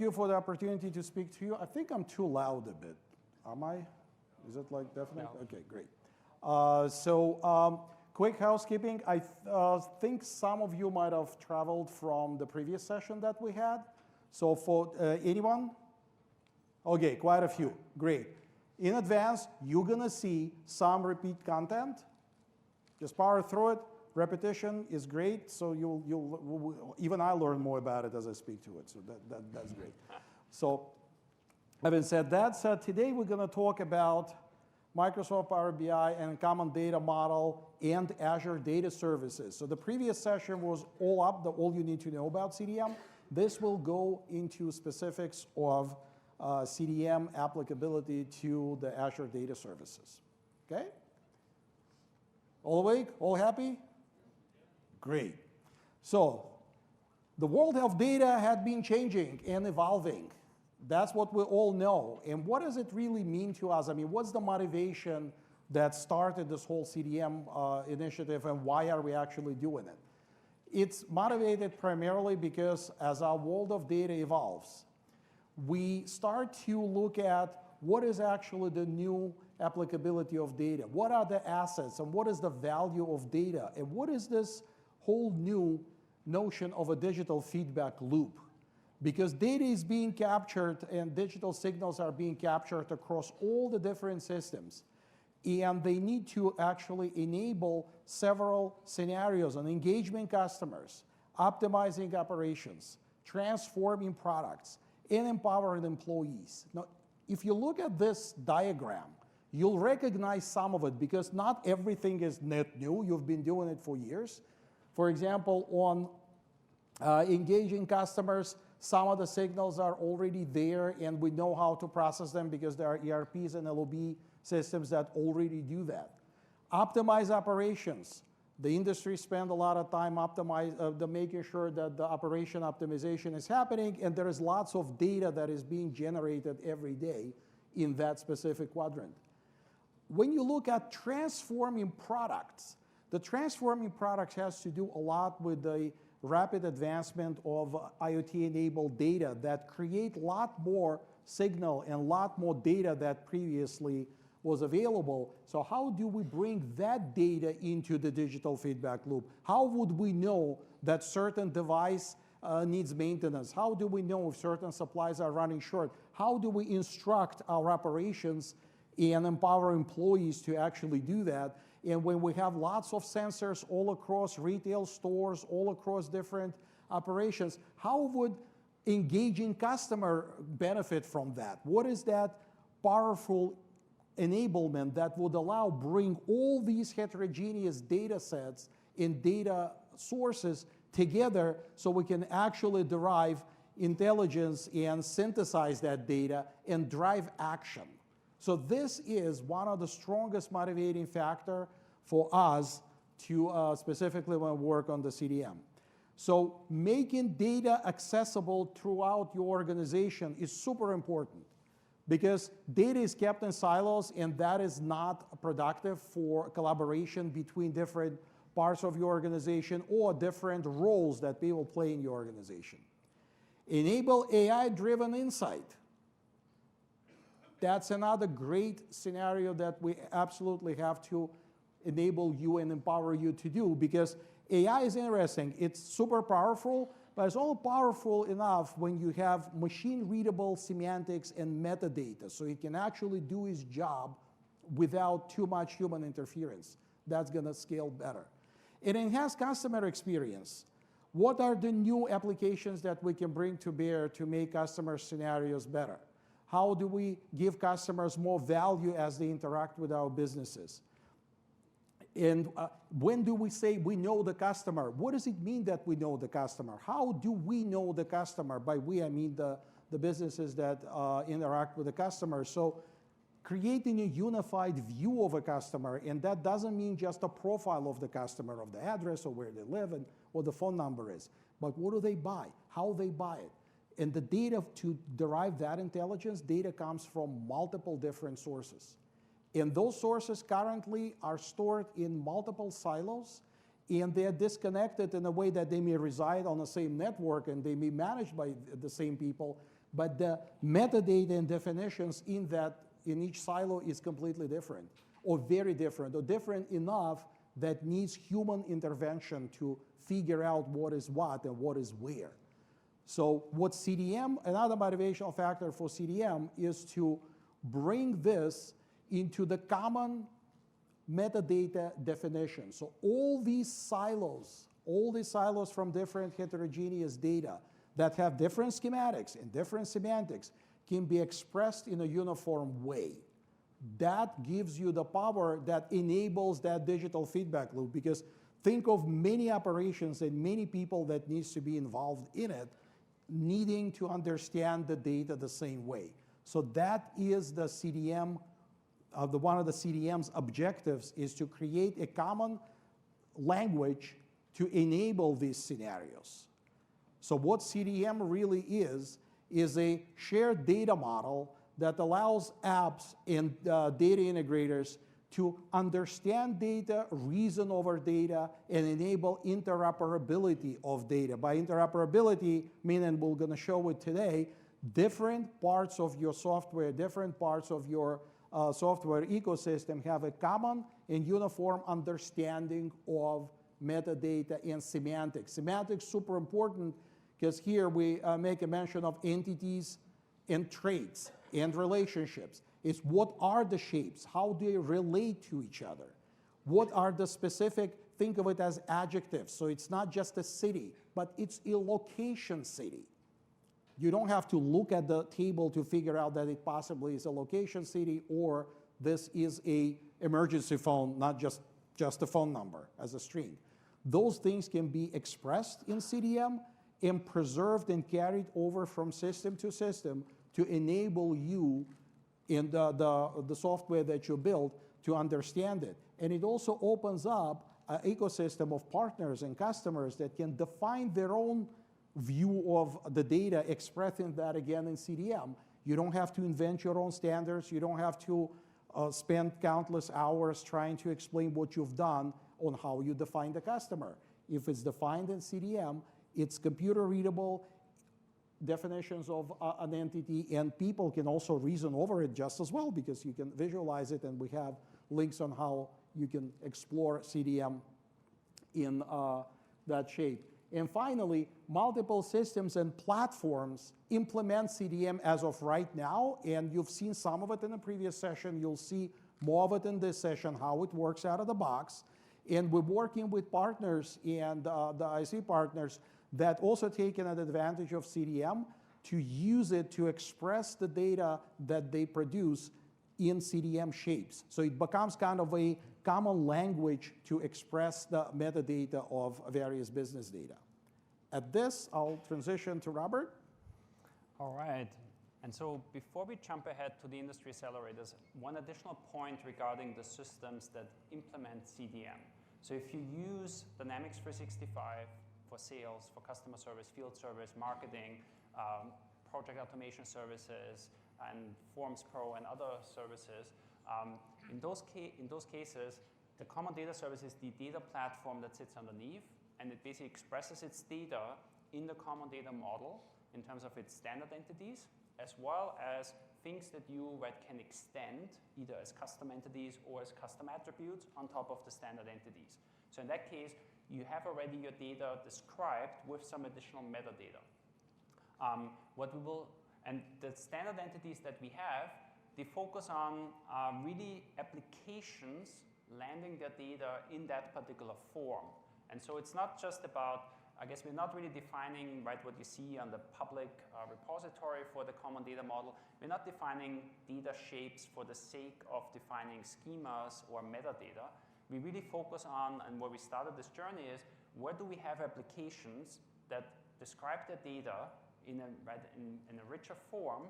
you for the opportunity to speak to you. I think I'm too loud a bit. Am I? Is it like definite? No. Okay, great. Quick housekeeping. I think some of you might have traveled from the previous session that we had. So for anyone? Okay, quite a few. Great. In advance, you're going to see some repeat content. Just power through it. Repetition is great, so even I learn more about it as I speak to it, so that's great. So having said that, today we're going to talk about Microsoft Power BI and Common Data Model and Azure Data Services. So the previous session was all you need to know about CDM. This will go into specifics of CDM applicability to the Azure Data Services. Okay? All awake? All happy? Great. So the world of data had been changing and evolving. That's what we all know. And what does it really mean to us? I mean, what's the motivation that started this whole CDM initiative, and why are we actually doing it? It's motivated primarily because as our world of data evolves, we start to look at what is actually the new applicability of data. What are the assets, and what is the value of data? And what is this whole new notion of a digital feedback loop? Because data is being captured and digital signals are being captured across all the different systems. And they need to actually enable several scenarios on engaging customers, optimizing operations, transforming products, and empowering employees. Now, if you look at this diagram, you'll recognize some of it because not everything is net new. You've been doing it for years. For example, on engaging customers, some of the signals are already there, and we know how to process them because there are ERPs and LOB systems that already do that. Optimize operations. The industry spent a lot of time making sure that the operation optimization is happening, and there is lots of data that is being generated every day in that specific quadrant. When you look at transforming products, the transforming products has to do a lot with the rapid advancement of IoT-enabled data that create a lot more signal and a lot more data that previously was available. So how do we bring that data into the digital feedback loop? How would we know that certain device needs maintenance? How do we know if certain supplies are running short? How do we instruct our operations and empower employees to actually do that? And when we have lots of sensors all across retail stores, all across different operations, how would engaging customer benefit from that? What is that powerful enablement that would allow bring all these heterogeneous data sets and data sources together so we can actually derive intelligence and synthesize that data and drive action? So this is one of the strongest motivating factor for us to specifically when we work on the CDM. So making data accessible throughout your organization is super important because data is kept in silos, and that is not productive for collaboration between different parts of your organization or different roles that people play in your organization. Enable AI-driven insight. That's another great scenario that we absolutely have to enable you and empower you to do, because AI is interesting. It's super powerful, but it's all powerful enough when you have machine-readable semantics and metadata, so it can actually do its job without too much human interference. That's going to scale better. It enhances customer experience. What are the new applications that we can bring to bear to make customer scenarios better? How do we give customers more value as they interact with our businesses? And when do we say we know the customer? What does it mean that we know the customer? How do we know the customer? By we, I mean the businesses that interact with the customer. So creating a unified view of a customer, and that doesn't mean just a profile of the customer, of the address or where they live and what the phone number is, but what do they buy, how they buy it. And the data to derive that intelligence, data comes from multiple different sources. And those sources currently are stored in multiple silos, and they're disconnected in a way that they may reside on the same network and they may be managed by the same people, but the metadata and definitions in each silo is completely different, or very different, or different enough that needs human intervention to figure out what is what and what is where. So what CDM, another motivational factor for CDM is to bring this into the common metadata definition. So all these silos from different heterogeneous data that have different schematics and different semantics can be expressed in a uniform way. That gives you the power that enables that digital feedback loop, because think of many operations and many people that needs to be involved in it needing to understand the data the same way. So that is the CDM, one of the CDM's objectives is to create a common language to enable these scenarios. So what CDM really is a shared data model that allows apps and data integrators to understand data, reason over data, and enable interoperability of data. By interoperability, meaning we're going to show it today, different parts of your software, different parts of your software ecosystem have a common and uniform understanding of metadata and semantics. Semantics super important because here we make a mention of entities and traits and relationships. It's what are the shapes? How do they relate to each other? What are the specific, think of it as adjectives. So it's not just a city, but it's a location city. You don't have to look at the table to figure out that it possibly is a location city or this is a emergency phone, not just a phone number as a string. Those things can be expressed in CDM and preserved and carried over from system to system to enable you in the software that you build to understand it. And it also opens up an ecosystem of partners and customers that can define their own view of the data, expressing that again in CDM. You don't have to invent your own standards. You don't have to spend countless hours trying to explain what you've done on how you define the customer. If it's defined in CDM, it's computer readable definitions of an entity, and people can also reason over it just as well because you can visualize it, and we have links on how you can explore CDM in that shape. And finally, multiple systems and platforms implement CDM as of right now, and you've seen some of it in the previous session. You'll see more of it in this session, how it works out of the box. And we're working with partners and the IC partners that also taken advantage of CDM to use it to express the data that they produce in CDM shapes. So it becomes kind of a common language to express the metadata of various business data. At this, I'll transition to Robert. All right. And so before we jump ahead to the industry accelerators, one additional point regarding the systems that implement CDM. So if you use Dynamics 365 for sales, for customer service, field service, marketing, project automation services, and Forms Pro and other services, in those cases, the common data service is the data platform that sits underneath, and it basically expresses its data in the common data model in terms of its standard entities, as well as things that you can extend either as custom entities or as custom attributes on top of the standard entities. So in that case, you have already your data described with some additional metadata. And the standard entities that we have, they focus on really applications landing their data in that particular form. And so it's not just about, I guess we're not really defining what you see on the public repository for the common data model. We're not defining data shapes for the sake of defining schemas or metadata. We really focus on, and where we started this journey is, where do we have applications that describe the data in a richer form,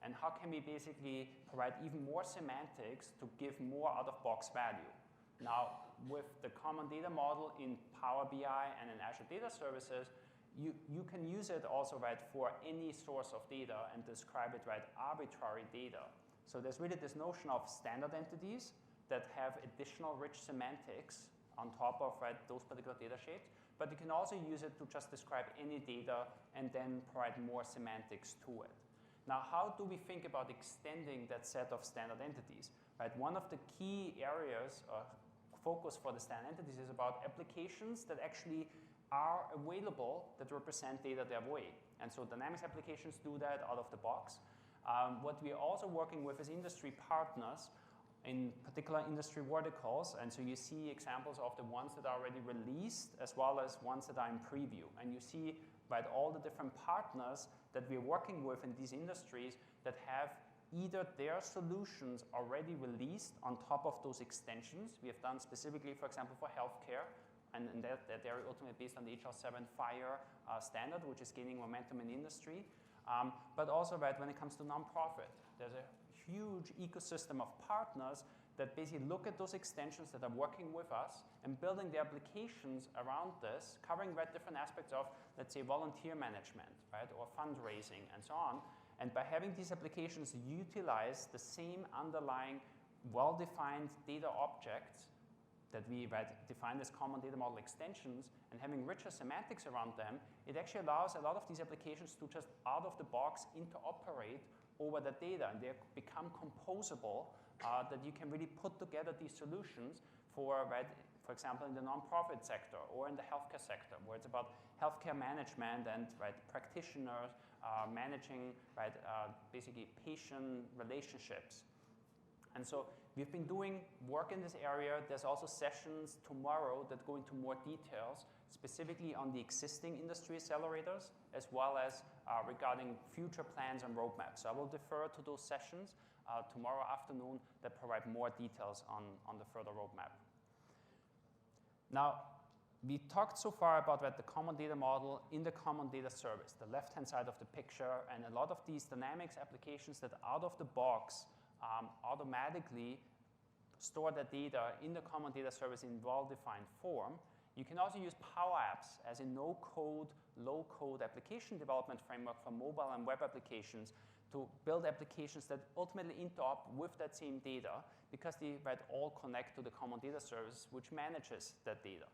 and how can we basically provide even more semantics to give more out-of-box value? Now, with the common data model in Power BI and in Azure Data Services, you can use it also for any source of data and describe it arbitrary data. So there's really this notion of standard entities that have additional rich semantics on top of those particular data shapes, but you can also use it to just describe any data and then provide more semantics to it. Now, how do we think about extending that set of standard entities? Right? One of the key areas of focus for the standard entities is about applications that actually are available that represent data their way. And so Dynamics applications do that out of the box. What we're also working with is industry partners in particular industry verticals. And so you see examples of the ones that are already released as well as ones that are in preview. And you see all the different partners that we're working with in these industries that have either their solutions already released on top of those extensions. We have done specifically, for example, for healthcare, and that area ultimately based on the HL7 FHIR standard, which is gaining momentum in industry. But also when it comes to nonprofit, there's a huge ecosystem of partners that basically look at those extensions that are working with us and building the applications around this, covering different aspects of, let's say, volunteer management, right, or fundraising and so on. And by having these applications utilize the same underlying well-defined data objects that we define as common data model extensions and having richer semantics around them, it actually allows a lot of these applications to just out of the box interoperate over the data, and they become composable, that you can really put together these solutions for example, in the nonprofit sector or in the healthcare sector, where it's about healthcare management and practitioners managing basically patient relationships. And so we've been doing work in this area. There's also sessions tomorrow that go into more details, specifically on the existing industry accelerators, as well as regarding future plans and roadmaps. So I will defer to those sessions tomorrow afternoon that provide more details on the further roadmap. Now, we talked so far about the common data model in the common data service, the left-hand side of the picture, and a lot of these Dynamics applications that out of the box automatically store the data in the common data service in well-defined form. You can also use Power Apps as a no-code, low-code application development framework for mobile and web applications to build applications that ultimately interop with that same data because they all connect to the common data service, which manages that data.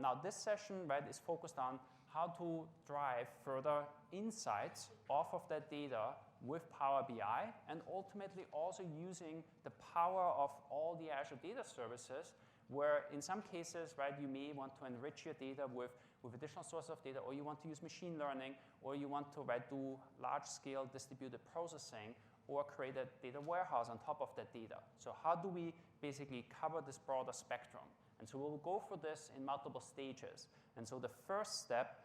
Now, this session is focused on how to drive further insights off of that data with Power BI, and ultimately also using the power of all the Azure Data Services, where in some cases, you may want to enrich your data with additional sources of data, or you want to use machine learning, or you want to do large-scale distributed processing, or create a data warehouse on top of that data. So how do we basically cover this broader spectrum? And so we'll go for this in multiple stages. And so the first step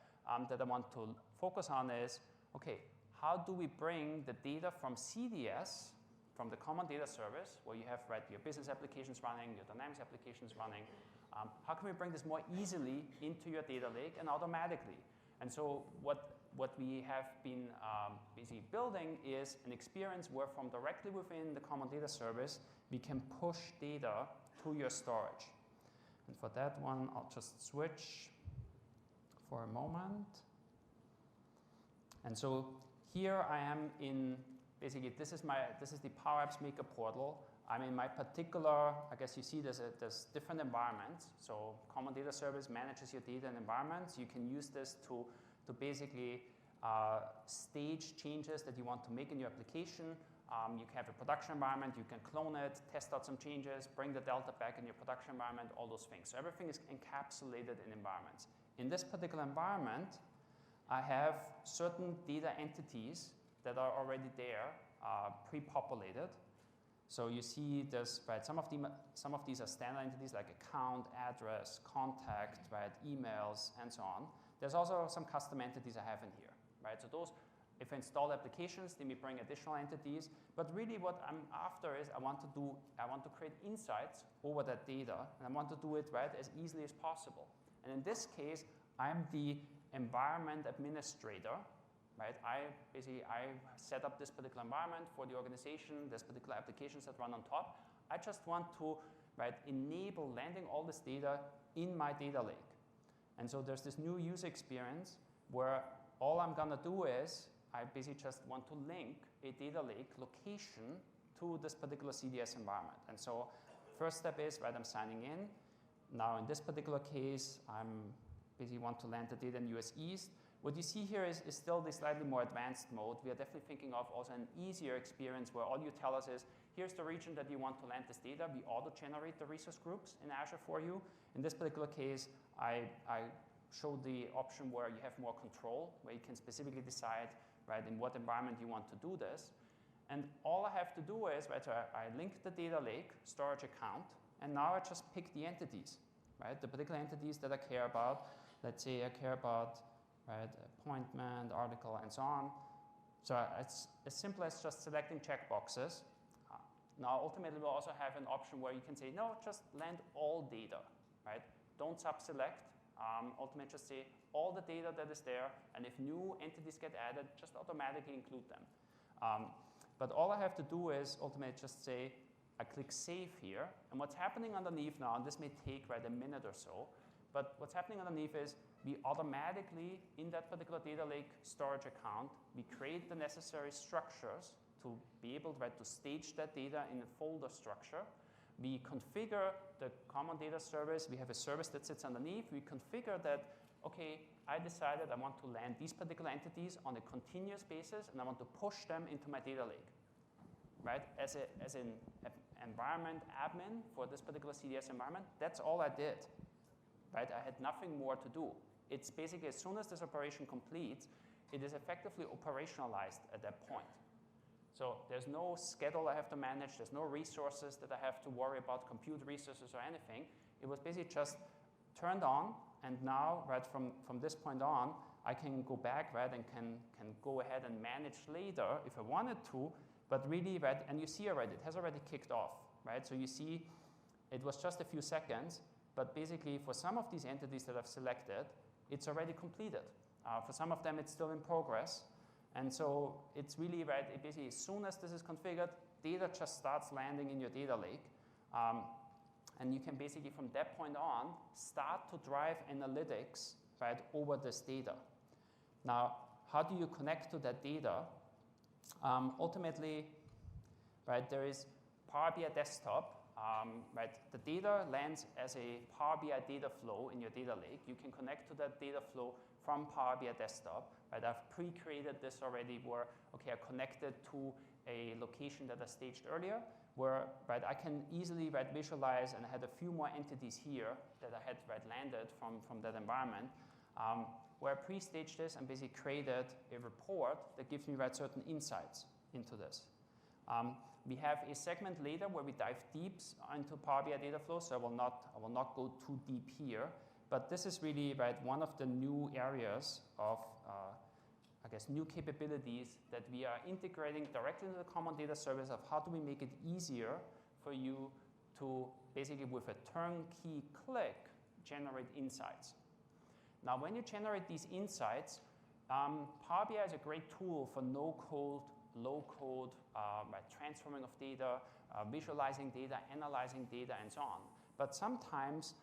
that I want to focus on is, okay, how do we bring the data from CDS, from the Common Data Service, where you have your business applications running, your Dynamics applications running, how can we bring this more easily into your data lake and automatically? And so what we have been busy building is an experience where from directly within the Common Data Service, we can push data to your storage. And for that one, I'll just switch for a moment. And so here I am in, basically, this is the Power Apps Maker portal. I'm in my particular, I guess you see there's different environments. So Common Data Service manages your data and environments. You can use this to basically stage changes that you want to make in your application. You can have a production environment, you can clone it, test out some changes, bring the delta back in your production environment, all those things. So everything is encapsulated in environments. In this particular environment, I have certain data entities that are already there, pre-populated. So you see there's, some of these are standard entities like account, address, contact, emails, and so on. There's also some custom entities I have in here, So those, if I install applications, they may bring additional entities. But really what I'm after is I want to create insights over that data, and I want to do it as easily as possible. And in this case, I'm the environment administrator, I set up this particular environment for the organization. There's particular applications that run on top. I just want to enable landing all this data in my data lake. And so there's this new user experience where all I'm going to do is I basically just want to link a data lake location to this particular CDS environment. And so first step is, I'm signing in. Now in this particular case, I'm basically want to land the data in US East. What you see here is still the slightly more advanced mode. We are definitely thinking of also an easier experience where all you tell us is, here's the region that you want to land this data. We auto-generate the resource groups in Azure for you. In this particular case, I showed the option where you have more control, where you can specifically decide, right, in what environment you want to do this. And all I have to do is, right, so I link the data lake storage account, and now I just pick the entities, right, the particular entities that I care about. Let's say I care about, right, appointment, article, and so on. So it's as simple as just selecting checkboxes. Now, ultimately, we'll also have an option where you can say, no, just land all data, right? Don't sub-select. Ultimately, just say all the data that is there, and if new entities get added, just automatically include them. But all I have to do is ultimately just say, I click Save here, and what's happening underneath now, and this may take, right, a minute or so, but what's happening underneath is we automatically, in that particular data lake storage account, we create the necessary structures to be able, right, to stage that data in a folder structure. We configure the common data service. We have a service that sits underneath. We configure that, okay, I decided I want to land these particular entities on a continuous basis, and I want to push them into my data lake, right? As an environment admin for this particular CDS environment, that's all I did, right? I had nothing more to do. It's basically as soon as this operation completes, it is effectively operationalized at that point. So there's no schedule I have to manage. There's no resources that I have to worry about, compute resources or anything. It was basically just turned on, and now, right, from this point on, I can go back, right, and can go ahead and manage later if I wanted to, but really, right, and you see already, it has already kicked off, right? So you see it was just a few seconds, but basically for some of these entities that I've selected, it's already completed. For some of them, it's still in progress. And so it's really, right, basically as soon as this is configured, data just starts landing in your data lake. And you can basically, from that point on, start to drive analytics, right, over this data. Now, how do you connect to that data? Ultimately, right, there is Power BI Desktop. Right, the data lands as a Power BI data flow in your data lake. You can connect to that data flow from Power BI Desktop. Right, I've pre-created this already where, okay, I connected to a location that I staged earlier, where, right, I can easily, right, visualize, and I had a few more entities here that I had, right, landed from that environment, where I pre-staged this and basically created a report that gives me, right, certain insights into this. We have a segment later where we dive deep into Power BI data flow, so I will not go too deep here. But this is really, right, one of the new areas of, I guess, new capabilities that we are integrating directly into the common data service of how do we make it easier for you to basically, with a turnkey click, generate insights. Now, when you generate these insights, Power BI is a great tool for no-code, low-code, right, transforming of data, visualizing data, analyzing data, and so on. But sometimes,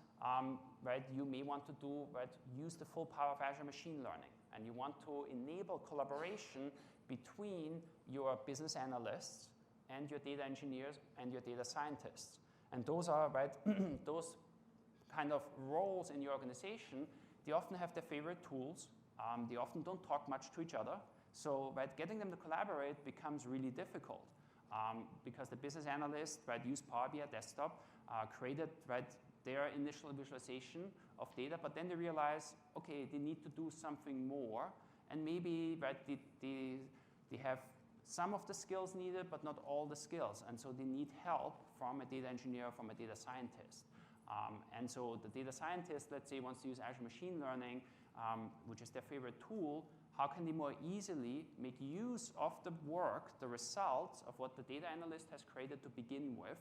right, you may want to do, right, use the full power of Azure machine learning, and you want to enable collaboration between your business analysts and your data engineers and your data scientists. And those are, right, those kind of roles in your organization, they often have their favorite tools. They often don't talk much to each other. So, right, getting them to collaborate becomes really difficult because the business analysts, right, use Power BI Desktop, created, right, their initial visualization of data, but then they realize, okay, they need to do something more, and maybe, right, they have some of the skills needed, but not all the skills, and so they need help from a data engineer, from a data scientist. And so the data scientist, let's say, wants to use Azure Machine Learning, which is their favorite tool. How can they more easily make use of the work, the results of what the data analyst has created to begin with,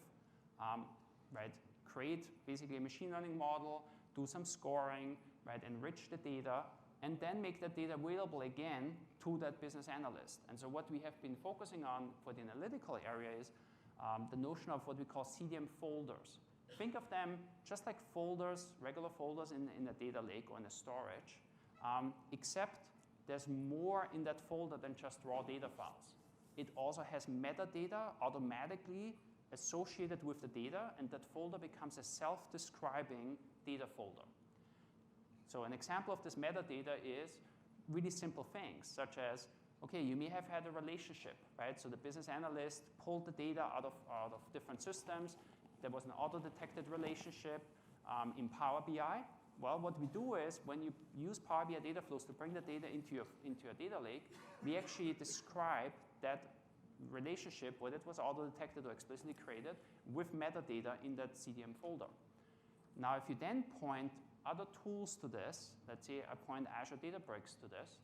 right? Create basically a machine learning model, do some scoring, right? Enrich the data, and then make that data available again to that business analyst. And so what we have been focusing on for the analytical area is the notion of what we call CDM folders. Think of them just like folders, regular folders in a data lake or in a storage, except there's more in that folder than just raw data files. It also has metadata automatically associated with the data, and that folder becomes a self-describing data folder. So an example of this metadata is really simple things, such as, okay, you may have had a relationship, right? So the business analyst pulled the data out of different systems. There was an auto-detected relationship in Power BI. Well, what we do is when you use Power BI Dataflows to bring the data into your data lake, we actually describe that relationship, whether it was auto-detected or explicitly created, with metadata in that CDM folder. Now, if you then point other tools to this, let's say I point Azure Databricks to this,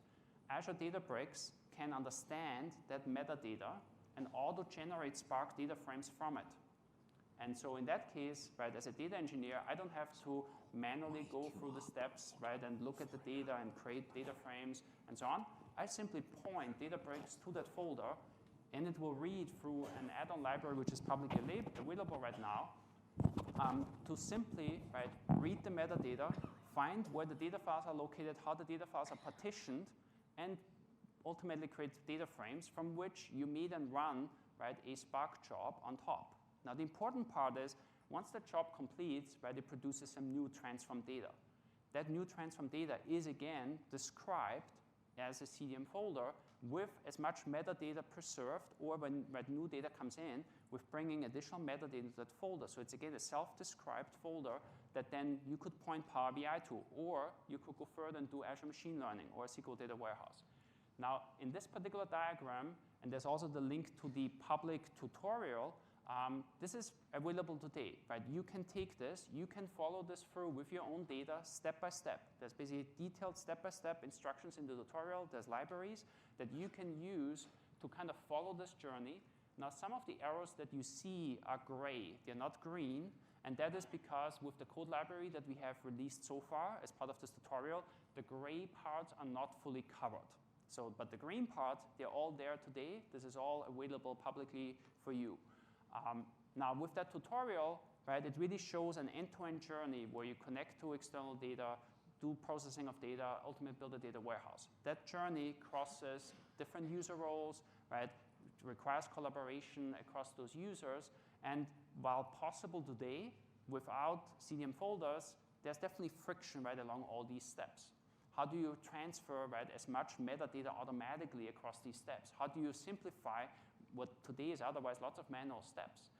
Azure Databricks can understand that metadata and auto-generate Spark data frames from it. And so in that case, right, as a data engineer, I don't have to manually go through the steps, right, and look at the data and create data frames and so on. I simply point Databricks to that folder, and it will read through an add-on library, which is publicly available right now, to simply, right, read the metadata, find where the data files are located, how the data files are partitioned, and ultimately create data frames from which you may then run, right, a Spark job on top. Now, the important part is once the job completes, right, it produces some new transform data. That new transform data is, again, described as a CDM folder with as much metadata preserved, or when new data comes in, with bringing additional metadata to that folder. So it's, again, a self-described folder that then you could point Power BI to, or you could go further and do Azure Machine Learning or SQL Data Warehouse. Now, in this particular diagram, and there's also the link to the public tutorial, this is available today, right? You can take this, you can follow this through with your own data step by step. There's basically detailed step-by-step instructions in the tutorial. There's libraries that you can use to kind of follow this journey. Now, some of the arrows that you see are gray. They're not green, and that is because with the code library that we have released so far as part of this tutorial, the gray parts are not fully covered. So, but the green part, they're all there today. This is all available publicly for you. Now, with that tutorial, right, it really shows an end-to-end journey where you connect to external data, do processing of data, ultimately build a data warehouse. That journey crosses different user roles, right? It requires collaboration across those users. And while possible today, without CDM folders, there's definitely friction right along all these steps. How do you transfer, right, as much metadata automatically across these steps? How do you simplify what today is otherwise lots of manual steps?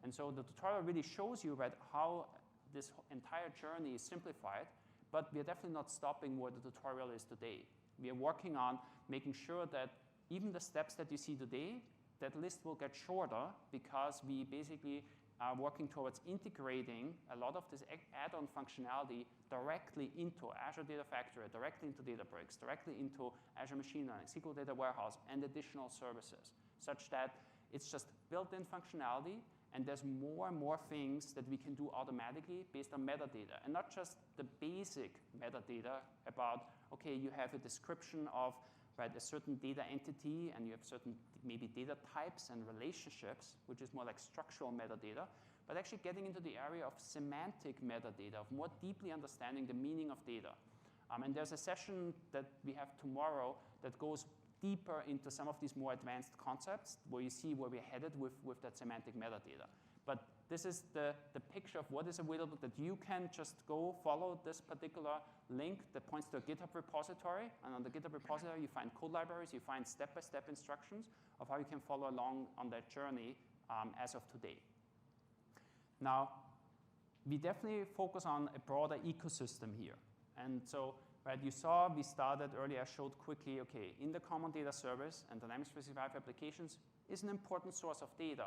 And so the tutorial really shows you, right, how this entire journey is simplified, but we're definitely not stopping where the tutorial is today. We are working on making sure that even the steps that you see today, that list will get shorter because we basically are working towards integrating a lot of this add-on functionality directly into Azure Data Factory, directly into Databricks, directly into Azure Machine Learning, SQL Data Warehouse, and additional services, such that it's just built-in functionality, and there's more and more things that we can do automatically based on metadata, and not just the basic metadata about, okay, you have a description of, right, a certain data entity, and you have certain maybe data types and relationships, which is more like structural metadata, but actually getting into the area of semantic metadata, of more deeply understanding the meaning of data. And there's a session that we have tomorrow that goes deeper into some of these more advanced concepts, where you see where we're headed with that semantic metadata. But this is the picture of what is available, that you can just go follow this particular link that points to a GitHub repository. And on the GitHub repository, you find code libraries, you find step-by-step instructions of how you can follow along on that journey as of today. Now, we definitely focus on a broader ecosystem here. And so, right, you saw we started earlier, I showed quickly, okay, in the Common Data Service and Dynamics 365 applications is an important source of data.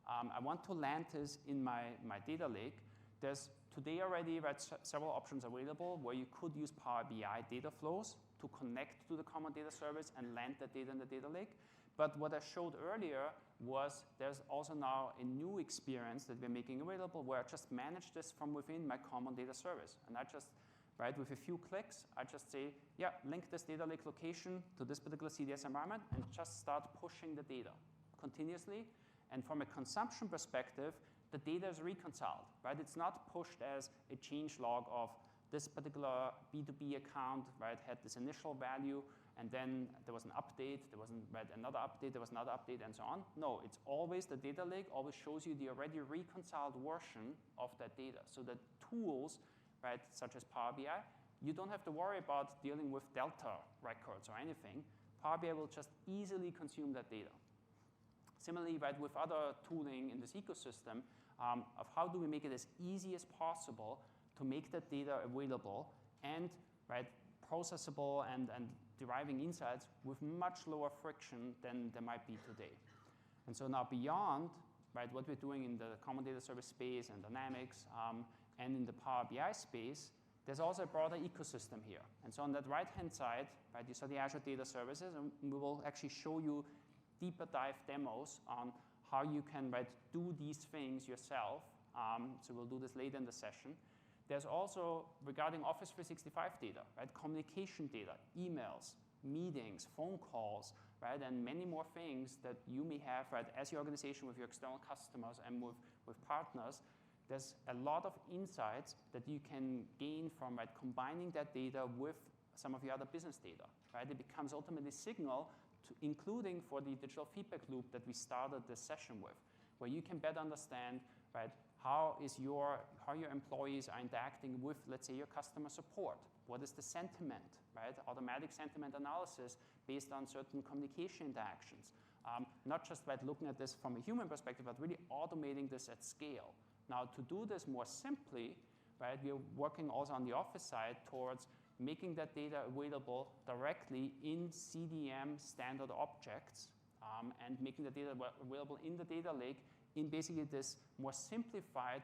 I want to land this in my data lake. There's today already, right, several options available where you could use Power BI Dataflows to connect to the Common Data Service and land that data in the data lake. But what I showed earlier was there's also now a new experience that we're making available where I just manage this from within my Common Data Service. And I just, right, with a few clicks, I just say, yeah, link this data lake location to this particular CDS environment and just start pushing the data continuously. And from a consumption perspective, the data is reconciled, right? It's not pushed as a change log of this particular B2B account, right, had this initial value, and then there was an update, there was another update, there was another update, and so on. No, it's always the data lake always shows you the already reconciled version of that data. So that tools, right, such as Power BI, you don't have to worry about dealing with Delta records or anything. Power BI will just easily consume that data. Similarly, right, with other tooling in this ecosystem, of how do we make it as easy as possible to make that data available and right, processable and deriving insights with much lower friction than there might be today. And so now beyond right, what we're doing in the Common Data Service space and Dynamics and in the Power BI space, there's also a broader ecosystem here. And so on that right-hand side, right, you saw the Azure Data Services, and we will actually show you deeper dive demos on how you can right, do these things yourself. So we'll do this later in the session. There's also, regarding Office 365 data, right, communication data, emails, meetings, phone calls, right, and many more things that you may have right, as your organization with your external customers and with partners. There's a lot of insights that you can gain from right, combining that data with some of your other business data. Right? It becomes ultimately signal, including for the digital feedback loop that we started this session with, where you can better understand right, how your employees are interacting with, let's say, your customer support. What is the sentiment, right? Automatic sentiment analysis based on certain communication interactions. Not just right, looking at this from a human perspective, but really automating this at scale. Now, to do this more simply, right, we're working also on the Office side towards making that data available directly in CDM standard objects and making the data available in the data lake in basically this more simplified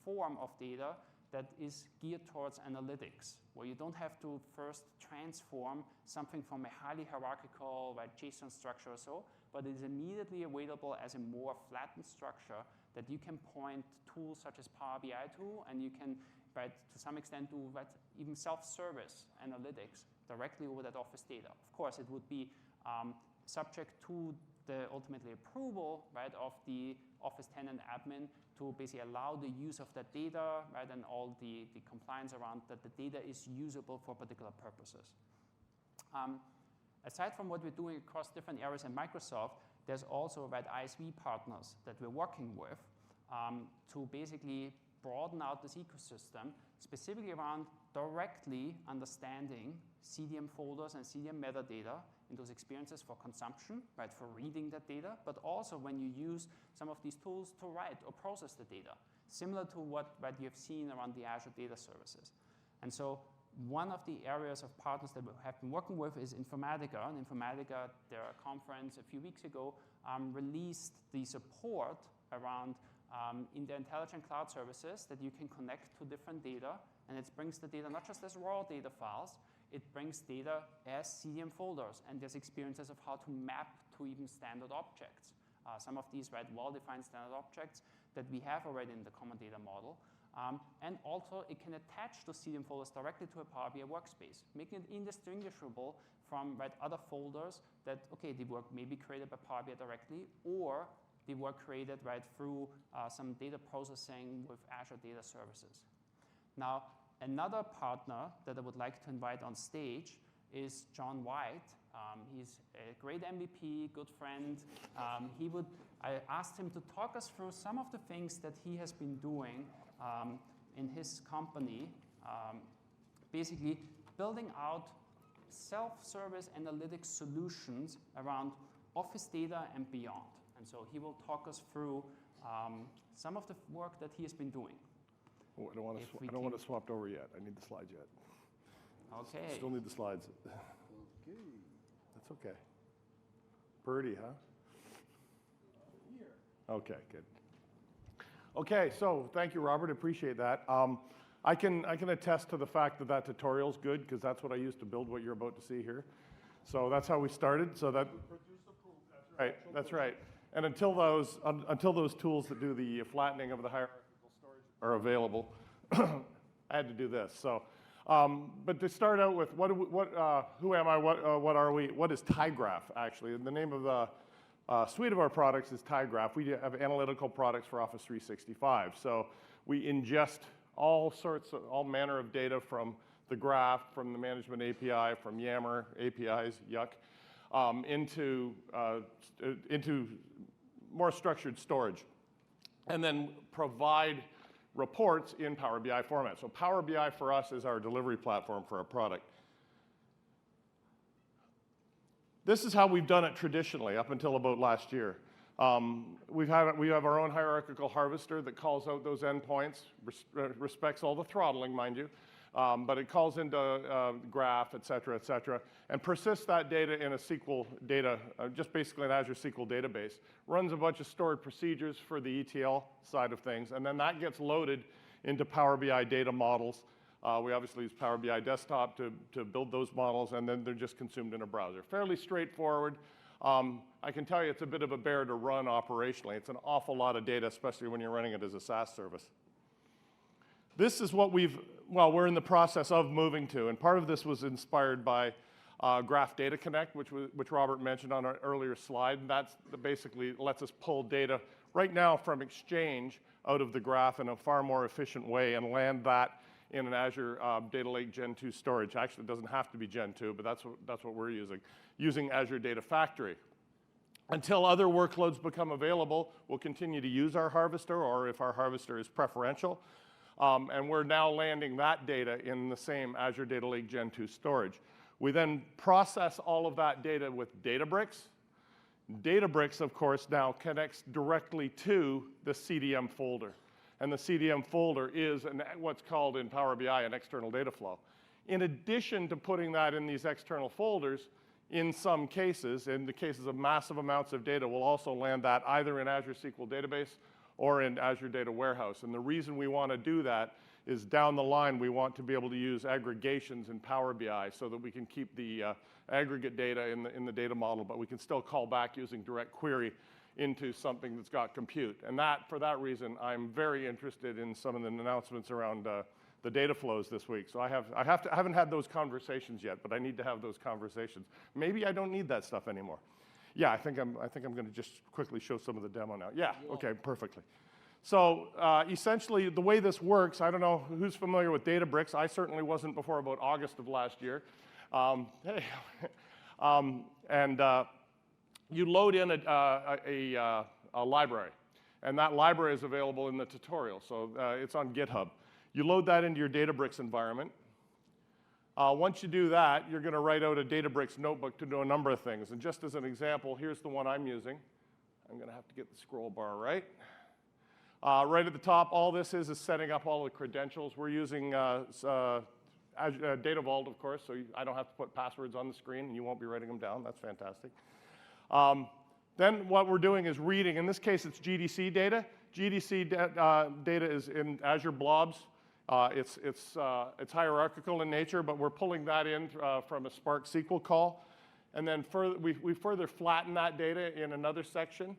form of data that is geared towards analytics, where you don't have to first transform something from a highly hierarchical right, JSON structure or so, but it is immediately available as a more flattened structure that you can point tools such as Power BI to, and you can, right, to some extent, do right, even self-service analytics directly over that Office data. Of course, it would be subject to the ultimately approval right, of the Office tenant admin to basically allow the use of that data right, and all the compliance around that the data is usable for particular purposes. Aside from what we're doing across different areas in Microsoft, there's also right, ISV partners that we're working with to basically broaden out this ecosystem, specifically around directly understanding CDM folders and CDM metadata in those experiences for consumption, right, for reading that data, but also when you use some of these tools to write or process the data, similar to what right, you have seen around the Azure Data Services. And so one of the areas of partners that we have been working with is Informatica. And Informatica, their conference a few weeks ago, released the support around in their intelligent cloud services that you can connect to different data, and it brings the data not just as raw data files, it brings data as CDM folders, and there's experiences of how to map to even standard objects. Some of these right, well-defined standard objects that we have already in the common data model. And also, it can attach those CDM folders directly to a Power BI workspace, making it indistinguishable from right, other folders that, okay, they were maybe created by Power BI directly, or they were created right, through some data processing with Azure Data Services. Now, another partner that I would like to invite on stage is John White. He's a great MVP, good friend. I asked him to talk us through some of the things that he has been doing in his company, basically building out self-service analytics solutions around Office data and beyond. And so he will talk us through some of the work that he has been doing. Oh, I don't want to swap over yet. I need the slides yet. Okay. Still need the slides. Okay. That's okay. Purdy, huh? Here. Okay, good. Okay, so thank you, Robert. Appreciate that. I can attest to the fact that that tutorial is good because that's what I used to build what you're about to see here. So that's how we started. So that. Produce the proof. That's right. That's right. And until those tools that do the flattening of the hierarchical storage are available, I had to do this. So, but to start out with, who am I? What are we? What is tyGraph actually? And the name of the suite of our products is tyGraph. We have analytical products for Office 365. So we ingest all manner of data from the graph, from the management API, from Yammer APIs, yuck, into more structured storage, and then provide reports in Power BI format. So Power BI for us is our delivery platform for our product. This is how we've done it traditionally up until about last year. We have our own hierarchical harvester that calls out those endpoints, respects all the throttling, mind you, but it calls into graph, et cetera, and persists that data in a SQL data, just basically an Azure SQL database. Runs a bunch of stored procedures for the ETL side of things, and then that gets loaded into Power BI data models. We obviously use Power BI Desktop to build those models, and then they're just consumed in a browser. Fairly straightforward. I can tell you it's a bit of a bear to run operationally. It's an awful lot of data, especially when you're running it as a SaaS service. This is what we're in the process of moving to, and part of this was inspired by Graph Data Connect, which Robert mentioned on an earlier slide, and that basically lets us pull data right now from Exchange out of the graph in a far more efficient way and land that in an Azure Data Lake Gen 2 storage. Actually, it doesn't have to be Gen 2, but that's what we're using Azure Data Factory. Until other workloads become available, we'll continue to use our harvester, or if our harvester is preferential. And we're now landing that data in the same Azure Data Lake Gen 2 storage. We then process all of that data with Databricks. Databricks, of course, now connects directly to the CDM folder. And the CDM folder is what's called in Power BI an external data flow. In addition to putting that in these external folders, in some cases, in the cases of massive amounts of data, we'll also land that either in Azure SQL Database or in Azure Data Warehouse. And the reason we want to do that is down the line we want to be able to use aggregations in Power BI so that we can keep the aggregate data in the data model, but we can still call back using direct query into something that's got compute. And for that reason, I'm very interested in some of the announcements around the Dataflows this week. So I haven't had those conversations yet, but I need to have those conversations. Maybe I don't need that stuff anymore. Yeah, I think I'm going to just quickly show some of the demo now. Yeah, okay, perfectly. So essentially, the way this works, I don't know who's familiar with Databricks. I certainly wasn't before about August of last year. You load in a library, and that library is available in the tutorial, so it's on GitHub. You load that into your Databricks environment. Once you do that, you're going to write out a Databricks notebook to do a number of things. And just as an example, here's the one I'm using. I'm going to have to get the scroll bar right. Right at the top, all this is setting up all the credentials. We're using Azure Data Vault, of course, so I don't have to put passwords on the screen, and you won't be writing them down. That's fantastic. Then what we're doing is reading. In this case, it's GDC data. GDC data is in Azure blobs. It's hierarchical in nature, but we're pulling that in from a Spark SQL call. And then we further flatten that data in another section.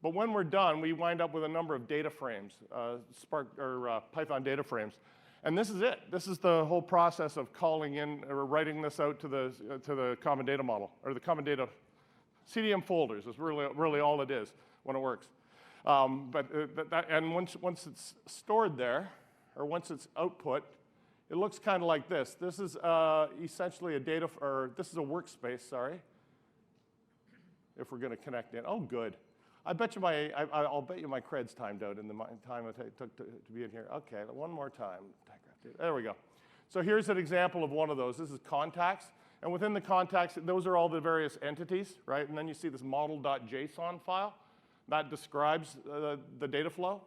But when we're done, we wind up with a number of data frames, Python data frames. And this is it. This is the whole process of calling in or writing this out to the common data model, or the common data CDM folders is really all it is when it works. And once it's stored there, or once it's output, it looks kind of like this. This is essentially this is a workspace, sorry. If we're going to connect in. Oh, good. I'll bet you my cred's timed out in the time it took to be in here. Okay, one more time. There we go. So here's an example of one of those. This is contacts. And within the contacts, those are all the various entities, right? And then you see this model.json file. That describes the data flow.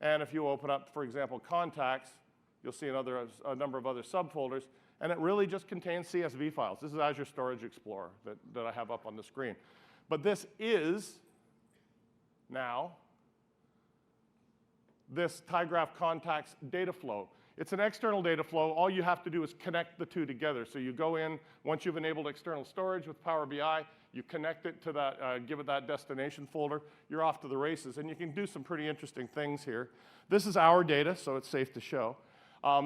And if you open up, for example, contacts, you'll see a number of other subfolders. And it really just contains CSV files. This is Azure Storage Explorer that I have up on the screen. But this is now this tyGraph contacts data flow. It's an external data flow. All you have to do is connect the two together. So you go in, once you've enabled external storage with Power BI, you connect it to that, give it that destination folder, you're off to the races. And you can do some pretty interesting things here. This is our data, so it's safe to show.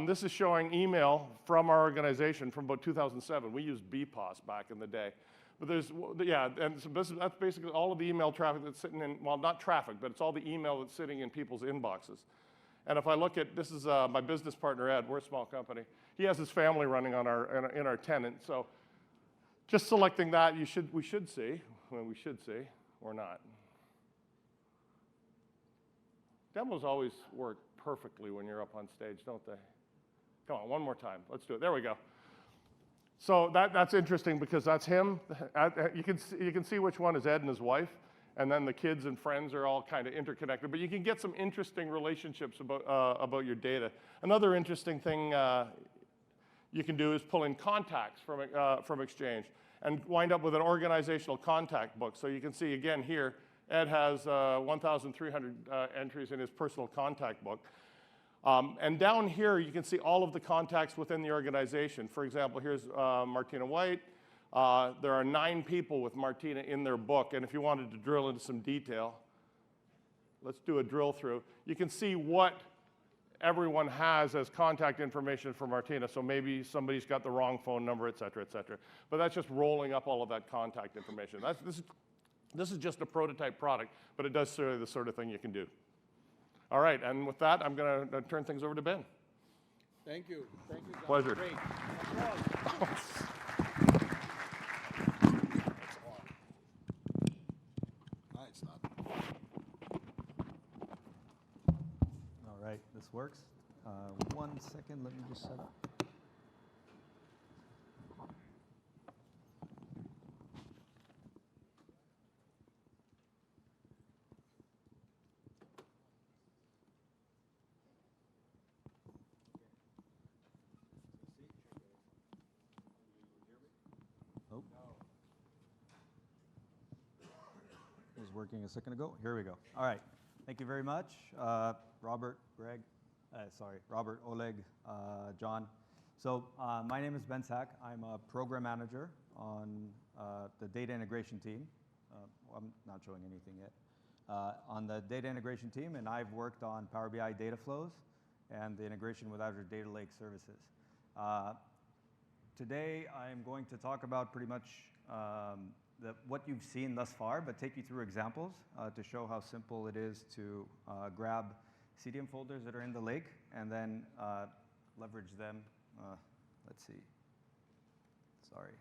This is showing email from our organization from about 2007. We used BPOS back in the day. But and so that's basically all of the email traffic that's sitting in, well, not traffic, but it's all the email that's sitting in people's inboxes. And if I look at, this is my business partner, Ed, we're a small company. He has his family running on in our tenant. So just selecting that, we should see, or not. Demos always work perfectly when you're up on stage, don't they? Come on, one more time. Let's do it. There we go. So that's interesting because that's him. You can see which one is Ed and his wife, and then the kids and friends are all kind of interconnected. But you can get some interesting relationships about your data. Another interesting thing you can do is pull in contacts from Exchange and wind up with an organizational contact book. So you can see again here, Ed has 1,300 entries in his personal contact book. And down here, you can see all of the contacts within the organization. For example, here's Martina White. There are 9 people with Martina in their book. And if you wanted to drill into some detail, let's do a drill through. You can see what everyone has as contact information for Martina. So maybe somebody's got the wrong phone number, et cetera, et cetera. But that's just rolling up all of that contact information. This is just a prototype product, but it does show you the sort of thing you can do. All right, and with that, I'm going to turn things over to Ben. Thank you. Thank you, John. Pleasure. Great. No, it's not. All right, this works. 1 second, let me just set up. Was working a second ago. Here we go. All right. Thank you very much, Robert, Greg, Robert, Oleg, John. So my name is Ben Sack. I'm a program manager on the data integration team. I'm not showing anything yet. On the data integration team, and I've worked on Power BI Dataflows and the integration with Azure Data Lake services. Today, I'm going to talk about pretty much what you've seen thus far, but take you through examples to show how simple it is to grab CDM folders that are in the lake and then leverage them. Let's see. Sorry.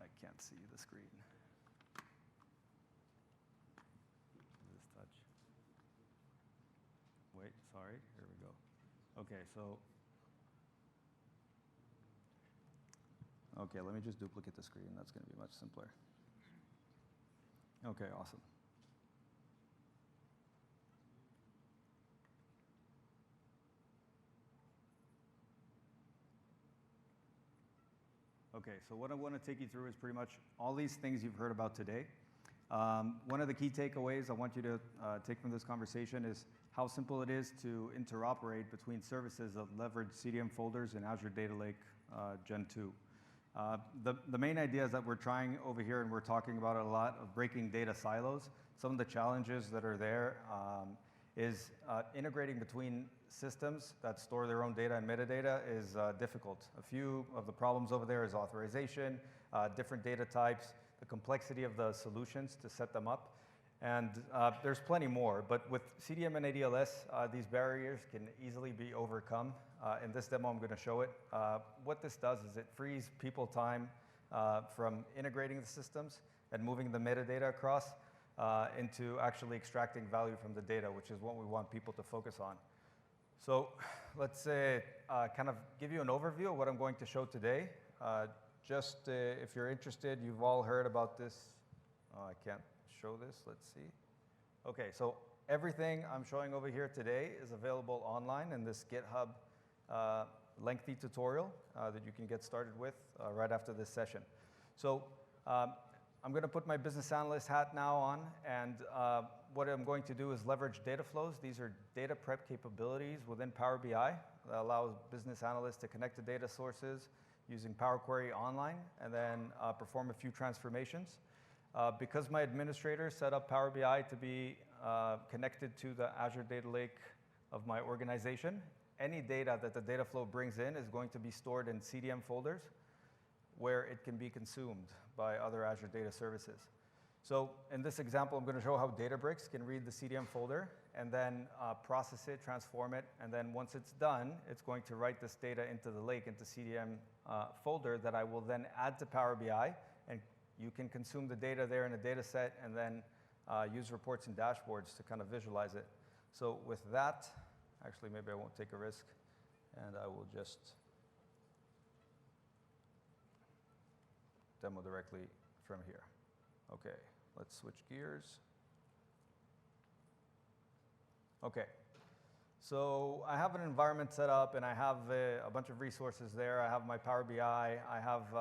I can't see the screen. This touch. Wait, sorry. Here we go. Okay, so. Okay, let me just duplicate the screen. That's going to be much simpler. Okay, awesome. Okay, so what I want to take you through is pretty much all these things you've heard about today. One of the key takeaways I want you to take from this conversation is how simple it is to interoperate between services that leverage CDM folders in Azure Data Lake Gen 2. The main idea is that we're trying over here, and we're talking about it a lot, of breaking data silos. Some of the challenges that are there is integrating between systems that store their own data and metadata is difficult. A few of the problems over there is authorization, different data types, the complexity of the solutions to set them up. And there's plenty more, but with CDM and ADLS, these barriers can easily be overcome. In this demo, I'm going to show it. What this does is it frees people time from integrating the systems and moving the metadata across into actually extracting value from the data, which is what we want people to focus on. So let's kind of give you an overview of what I'm going to show today. If you're interested, you've all heard about this. Oh, I can't show this. Let's see. Okay, so everything I'm showing over here today is available online in this GitHub lengthy tutorial that you can get started with right after this session. So I'm going to put my business analyst hat now on, and what I'm going to do is leverage Dataflows. These are data prep capabilities within Power BI that allows business analysts to connect to data sources using Power Query online and then perform a few transformations. Because my administrator set up Power BI to be connected to the Azure Data Lake of my organization, any data that the Dataflow brings in is going to be stored in CDM folders where it can be consumed by other Azure Data Services. So in this example, I'm going to show how Databricks can read the CDM folder and then process it, transform it, and then once it's done, it's going to write this data into the lake, into CDM folder that I will then add to Power BI, and you can consume the data there in a data set and then use reports and dashboards to kind of visualize it. So with that, actually maybe I won't take a risk, and I will just demo directly from here. Okay, let's switch gears. Okay, so I have an environment set up, and I have a bunch of resources there. I have my Power BI, I have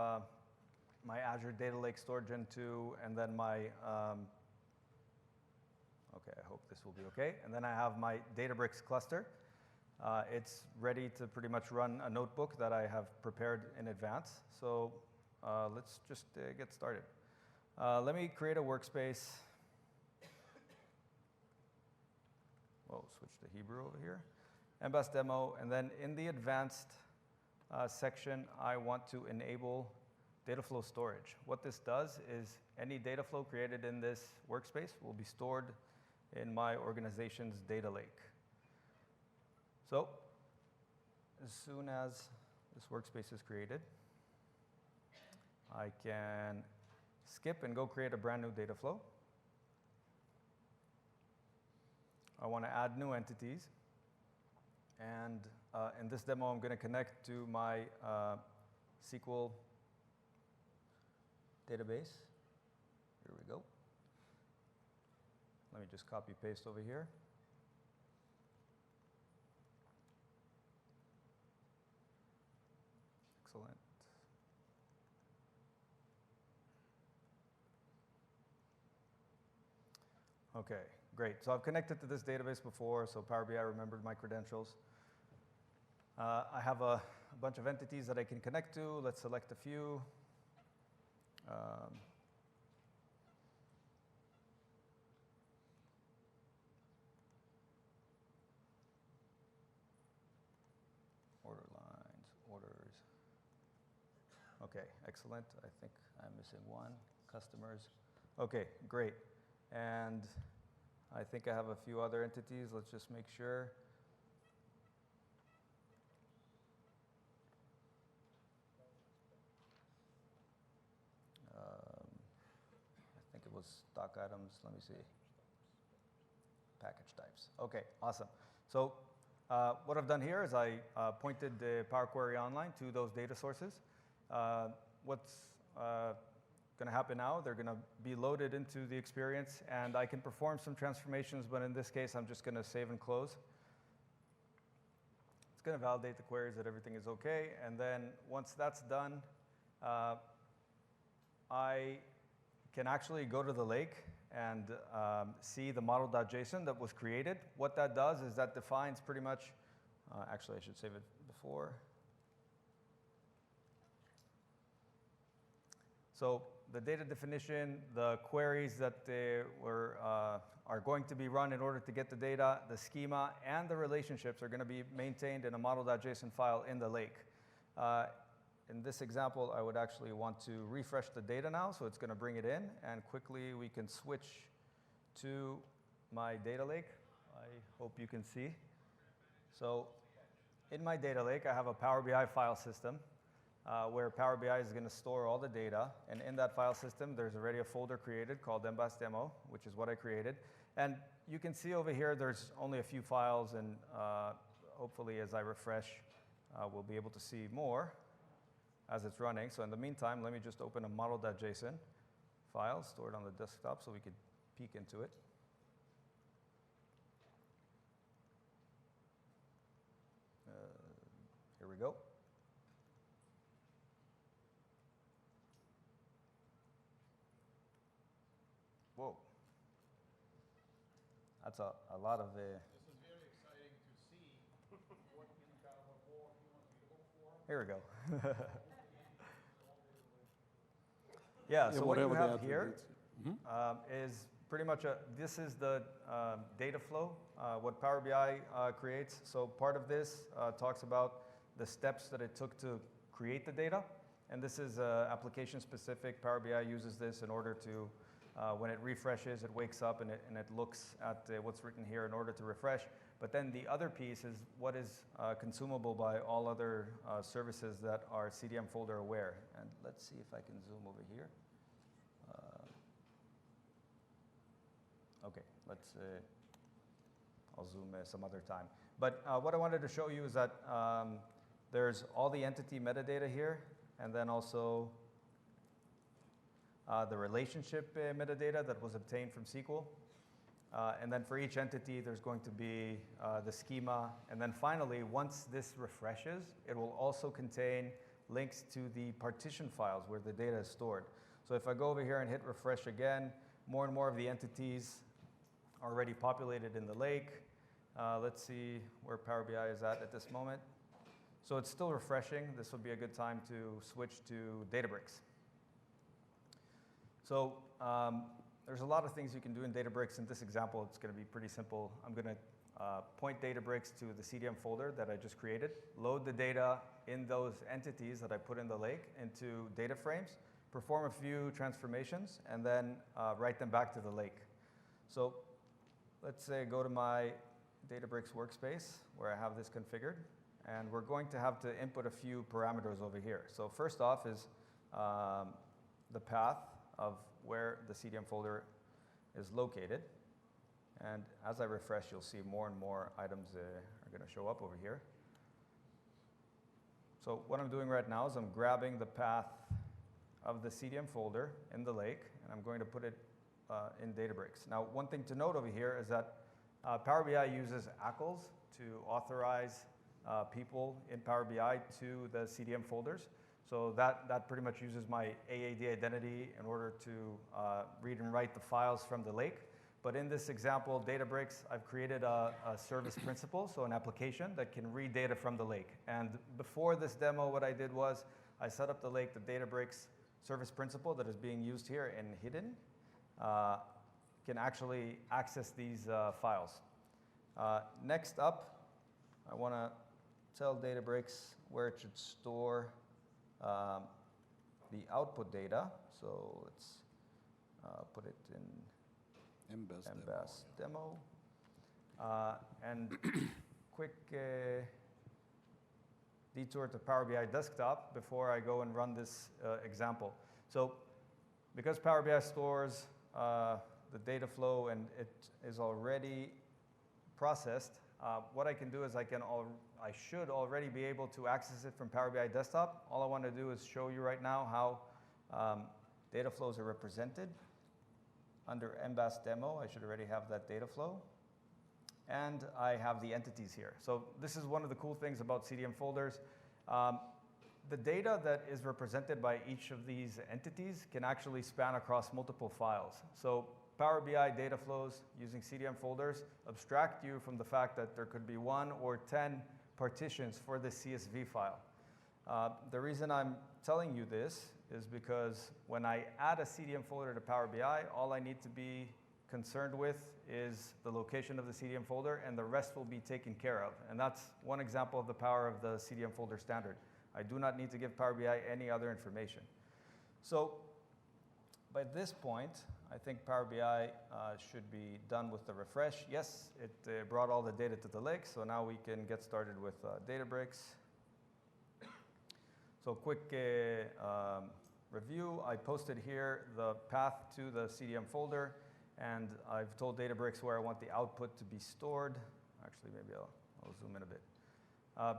my Azure Data Lake stored in 2, and then my, okay, I hope this will be okay. And then I have my Databricks cluster. It's ready to pretty much run a notebook that I have prepared in advance. So let's just get started. Let me create a workspace. Whoa, switch to Hebrew over here. MBAS demo, and then in the advanced section, I want to enable Dataflow storage. What this does is any data flow created in this workspace will be stored in my organization's data lake. So as soon as this workspace is created, I can skip and go create a brand new data flow. I want to add new entities. And in this demo, I'm going to connect to my SQL database. Here we go. Let me just copy paste over here. Excellent. Okay, great. So I've connected to this database before, so Power BI remembered my credentials. I have a bunch of entities that I can connect to. Let's select a few. Order lines, orders. Okay, excellent. I think I'm missing one. Customers. Okay, great. And I think I have a few other entities. Let's just make sure. I think it was stock items. Let me see. Package types. Okay, awesome. So what I've done here is I pointed the Power Query Online to those data sources. What's going to happen now, they're going to be loaded into the experience, and I can perform some transformations, but in this case, I'm just going to save and close. It's going to validate the queries that everything is okay, and then once that's done, I can actually go to the lake and see the model.json that was created. What that does is that defines pretty much, actually I should save it before. So the data definition, the queries that are going to be run in order to get the data, the schema, and the relationships are going to be maintained in a model.json file in the lake. In this example, I would actually want to refresh the data now, so it's going to bring it in, and quickly we can switch to my data lake. I hope you can see. So in my data lake, I have a Power BI file system where Power BI is going to store all the data, and in that file system, there's already a folder created called MBAS demo, which is what I created. And you can see over here, there's only a few files, and hopefully as I refresh, we'll be able to see more as it's running. So in the meantime, let me just open a model.json file stored on the desktop so we could peek into it. Here we go. Whoa. That's a lot of... This is very exciting to see what kind of more you want me to look for. Here we go. Yeah, so what you have here is pretty much this is the data flow, what Power BI creates. So part of this talks about the steps that it took to create the data. And this is application specific. Power BI uses this in order to, when it refreshes, it wakes up and it looks at what's written here in order to refresh. But then the other piece is what is consumable by all other services that are CDM folder aware. And let's see if I can zoom over here. Okay, let's, I'll zoom some other time. But what I wanted to show you is that there's all the entity metadata here, and then also the relationship metadata that was obtained from SQL. And then for each entity, there's going to be the schema. And then finally, once this refreshes, it will also contain links to the partition files where the data is stored. So if I go over here and hit refresh again, more and more of the entities are already populated in the lake. Let's see where Power BI is at this moment. So it's still refreshing. This would be a good time to switch to Databricks. So there's a lot of things you can do in Databricks. In this example, it's going to be pretty simple. I'm going to point Databricks to the CDM folder that I just created, load the data in those entities that I put in the lake into data frames, perform a few transformations, and then write them back to the lake. So let's say go to my Databricks workspace where I have this configured, and we're going to have to input a few parameters over here. So first off is the path of where the CDM folder is located. And as I refresh, you'll see more and more items are going to show up over here. So what I'm doing right now is I'm grabbing the path of the CDM folder in the lake, and I'm going to put it in Databricks. Now, one thing to note over here is that Power BI uses ACLs to authorize people in Power BI to the CDM folders. So that pretty much uses my AAD identity in order to read and write the files from the lake. But in this example, Databricks, I've created a service principal, so an application that can read data from the lake. And before this demo, what I did was I set up the lake, the Databricks service principal that is being used here and hidden, can actually access these files. Next up, I want to tell Databricks where it should store the output data. So let's put it in Embas demo. And quick detour to Power BI desktop before I go and run this example. So because Power BI stores the data flow and it is already processed, what I can do is I should already be able to access it from Power BI desktop. All I want to do is show you right now how data flows are represented. Under Embas demo, I should already have that data flow. And I have the entities here. So this is one of the cool things about CDM folders. The data that is represented by each of these entities can actually span across multiple files. So Power BI data flows using CDM folders abstract you from the fact that there could be 1 or 10 partitions for the CSV file. The reason I'm telling you this is because when I add a CDM folder to Power BI, all I need to be concerned with is the location of the CDM folder, and the rest will be taken care of. And that's one example of the power of the CDM folder standard. I do not need to give Power BI any other information. So by this point, I think Power BI should be done with the refresh. Yes, it brought all the data to the lake, so now we can get started with Databricks. So quick review, I posted here the path to the CDM folder, and I've told Databricks where I want the output to be stored. Actually, maybe I'll zoom in a bit.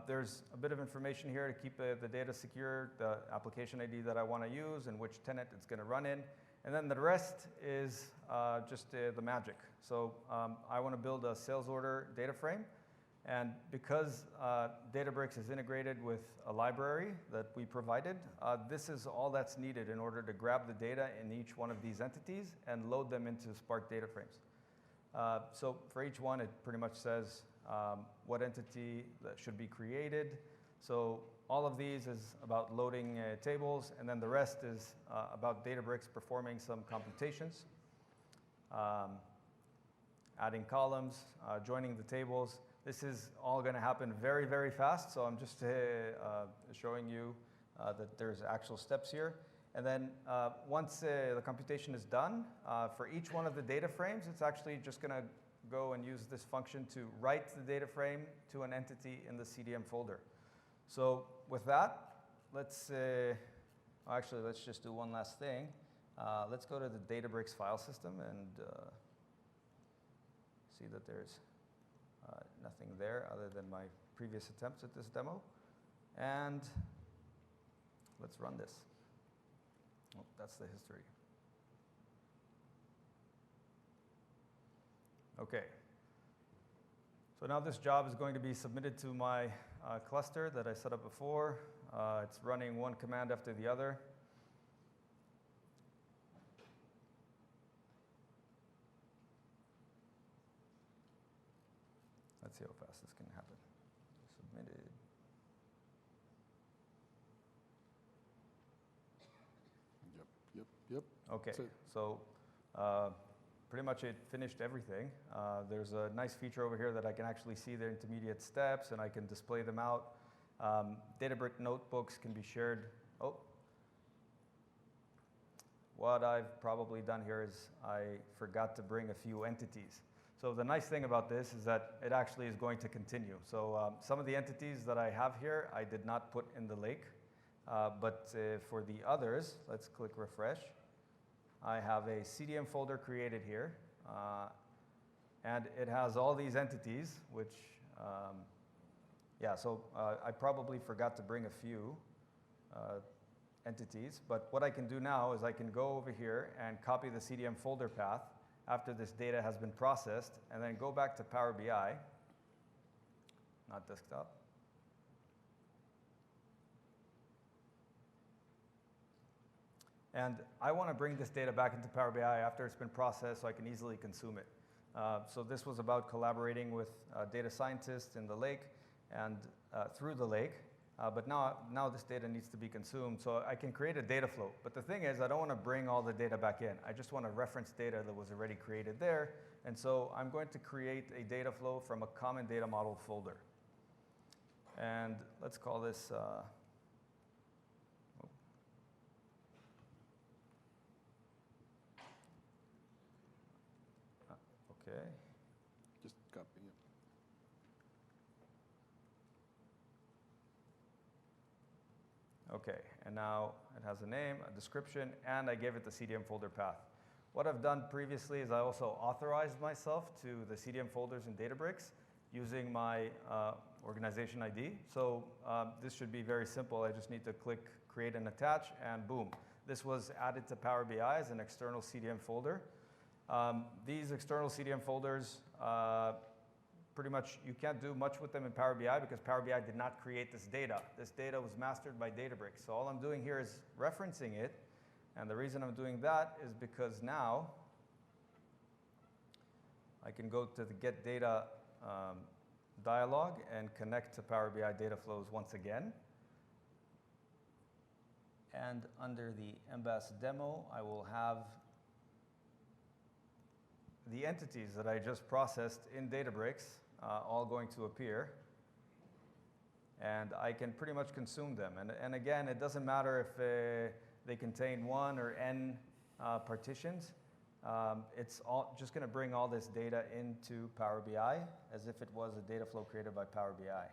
There's a bit of information here to keep the data secure, the application ID that I want to use, and which tenant it's going to run in. And then the rest is just the magic. So I want to build a sales order data frame. And because Databricks is integrated with a library that we provided, this is all that's needed in order to grab the data in each one of these entities and load them into Spark data frames. So for each one, it pretty much says what entity that should be created. So all of these is about loading tables, and then the rest is about Databricks performing some computations, adding columns, joining the tables. This is all going to happen very, very fast, so I'm just showing you that there's actual steps here. And then once the computation is done, for each one of the data frames, it's actually just going to go and use this function to write the data frame to an entity in the CDM folder. So with that, let's just do one last thing. Let's go to the Databricks file system and see that there's nothing there other than my previous attempts at this demo. And let's run this. Oh, that's the history. Okay. So now this job is going to be submitted to my cluster that I set up before. It's running one command after the other. Let's see how fast this can happen. Submitted. Yep. Okay, so pretty much it finished everything. There's a nice feature over here that I can actually see the intermediate steps and I can display them out. Databricks notebooks can be shared. Oh, what I've probably done here is I forgot to bring a few entities. So the nice thing about this is that it actually is going to continue. So some of the entities that I have here, I did not put in the lake. But for the others, let's click refresh. I have a CDM folder created here. And it has all these entities, which, I probably forgot to bring a few entities. But what I can do now is I can go over here and copy the CDM folder path after this data has been processed, and then go back to Power BI, not desktop. And I want to bring this data back into Power BI after it's been processed so I can easily consume it. So this was about collaborating with data scientists in the lake and through the lake. But now this data needs to be consumed, so I can create a data flow. But the thing is, I don't want to bring all the data back in. I just want to reference data that was already created there. And so I'm going to create a data flow from a common data model folder. And let's call this, okay. Just copy it. Okay, and now it has a name, a description, and I gave it the CDM folder path. What I've done previously is I also authorized myself to the CDM folders in Databricks using my organization ID. So this should be very simple. I just need to click create and attach, and boom. This was added to Power BI as an external CDM folder. These external CDM folders, pretty much you can't do much with them in Power BI because Power BI did not create this data. This data was mastered by Databricks. So all I'm doing here is referencing it. And the reason I'm doing that is because now I can go to the Get Data dialog and connect to Power BI Dataflows once again. And under the MBAS demo, I will have the entities that I just processed in Databricks all going to appear. And I can pretty much consume them. And again, it doesn't matter if they contain one or n partitions. It's all just going to bring all this data into Power BI as if it was a data flow created by Power BI.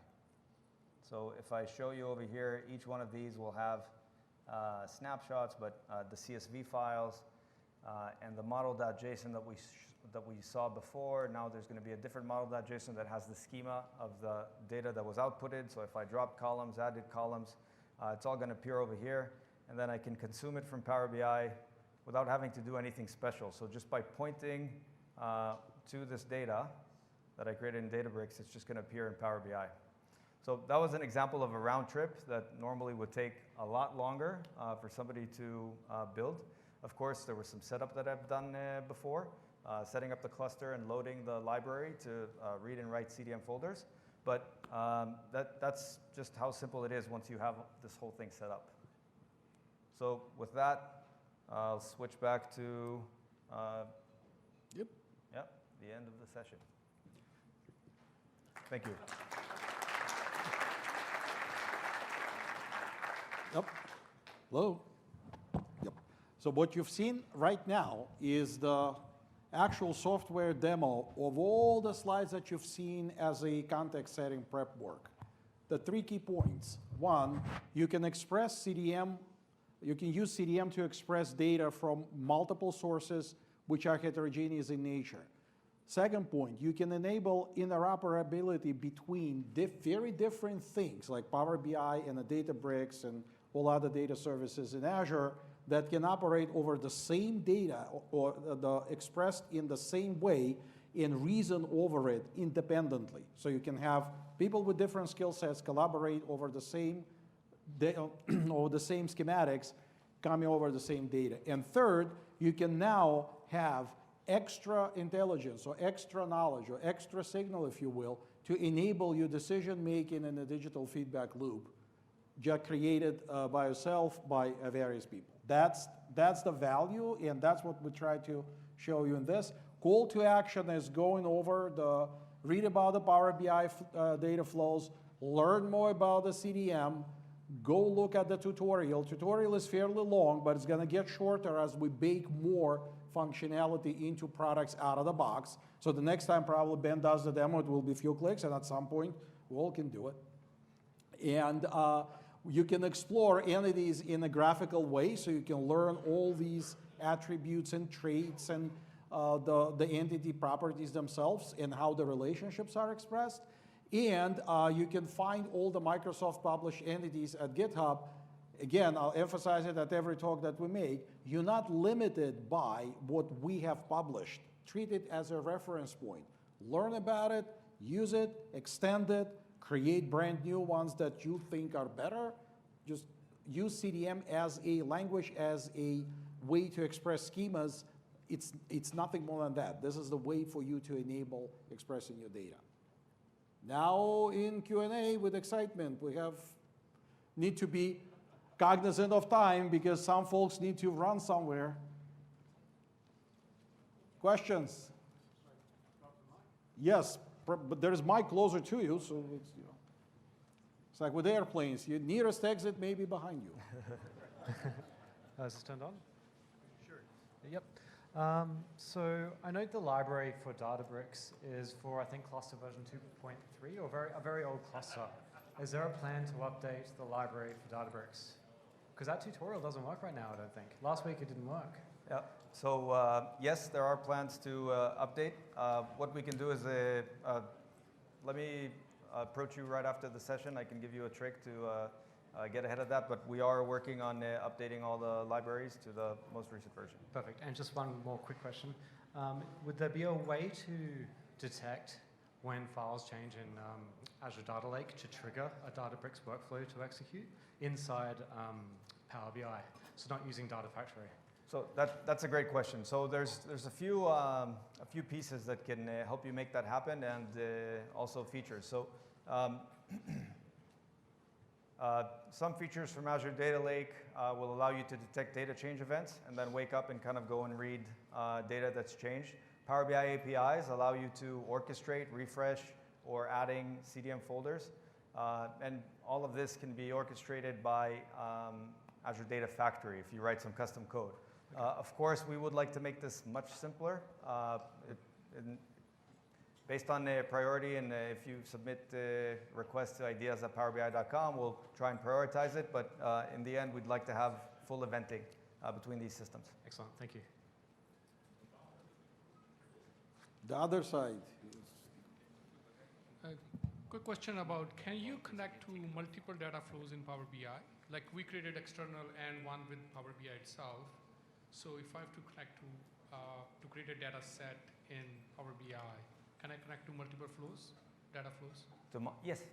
So if I show you over here, each one of these will have snapshots, but the CSV files and the model.json that we saw before. Now there's going to be a different model.json that has the schema of the data that was outputted. So if I dropped columns, added columns, it's all going to appear over here. And then I can consume it from Power BI without having to do anything special. So just by pointing to this data that I created in Databricks, it's just going to appear in Power BI. So that was an example of a round trip that normally would take a lot longer for somebody to build. Of course, there was some setup that I've done before, setting up the cluster and loading the library to read and write CDM folders. But that's just how simple it is once you have this whole thing set up. So with that, I'll switch back to the end of the session. Thank you. Yep. Hello. Yep. So what you've seen right now is the actual software demo of all the slides that you've seen as a context setting prep work. The 3 key points. 1, you can express CDM. You can use CDM to express data from multiple sources which are heterogeneous in nature. Second point, you can enable interoperability between very different things like Power BI and the Databricks and all other data services in Azure that can operate over the same data or expressed in the same way and reason over it independently. So you can have people with different skill sets collaborate over the same over the same schematics, coming over the same data. And third, you can now have extra intelligence or extra knowledge or extra signal, if you will, to enable your decision making in a digital feedback loop just created by yourself, by various people. That's the value, and that's what we try to show you in this. Call to action is going over read about the Power BI data flows, learn more about the CDM, go look at the tutorial. Tutorial is fairly long, but it's going to get shorter as we bake more functionality into products out of the box. So the next time probably Ben does the demo, it will be a few clicks, and at some point, we all can do it. And you can explore entities in a graphical way, so you can learn all these attributes and traits and the entity properties themselves and how the relationships are expressed. And you can find all the Microsoft published entities at GitHub. Again, I'll emphasize it at every talk that we make. You're not limited by what we have published. Treat it as a reference point. Learn about it, use it, extend it, create brand new ones that you think are better. Just use CDM as a language, as a way to express schemas. It's nothing more than that. This is the way for you to enable expressing your data. Now in Q&A with excitement, we need to be cognizant of time because some folks need to run somewhere. Questions? Yes, but there is mic closer to you, so it's like with airplanes. Your nearest exit may be behind you. Is this turned on? Sure. Yep. So I know the library for Databricks is for, I think, cluster version 2.3, or a very old cluster. Is there a plan to update the library for Databricks? Because that tutorial doesn't work right now, I don't think. Last week it didn't work. Yeah. So yes, there are plans to update. What we can do is, let me approach you right after the session. I can give you a trick to get ahead of that, but we are working on updating all the libraries to the most recent version. Perfect. And just one more quick question. Would there be a way to detect when files change in Azure Data Lake to trigger a Databricks workflow to execute inside Power BI? So not using Data Factory. So that's a great question. So there's a few pieces that can help you make that happen, and also features. So some features from Azure Data Lake will allow you to detect data change events and then wake up and kind of go and read data that's changed. Power BI APIs allow you to orchestrate, refresh, or adding CDM folders. And all of this can be orchestrated by Azure Data Factory if you write some custom code. Of course, we would like to make this much simpler. Based on the priority, and if you submit requests to ideas@powerbi.com, we'll try and prioritize it. But in the end, we'd like to have full eventing between these systems. Excellent. Thank you. The other side. Quick question about, can you connect to multiple data flows in Power BI? Like we created external and one with Power BI itself. So if I have to connect to create a data set in Power BI, can I connect to multiple flows, data flows? Yes.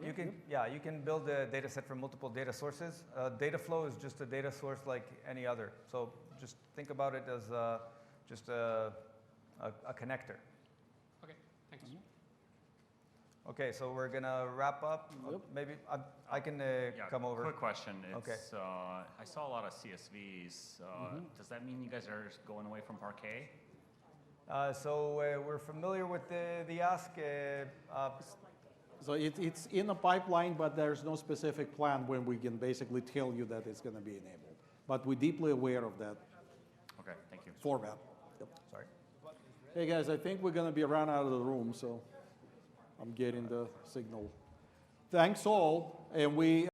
Okay. You can build a data set from multiple data sources. Data flow is just a data source like any other. So just think about it as just a connector. Okay, thanks. Okay, so we're gonna wrap up. Yep. Maybe I can come over. Quick question. Okay. I saw a lot of CSVs. Does that mean you guys are going away from Parquet? So we're familiar with the ask. So it's in a pipeline, but there's no specific plan when we can basically tell you that it's going to be enabled. But we're deeply aware of that Okay, thank you. format. Yep. Sorry. Hey guys, I think we're going to be run out of the room, so I'm getting the signal. Thanks all, and we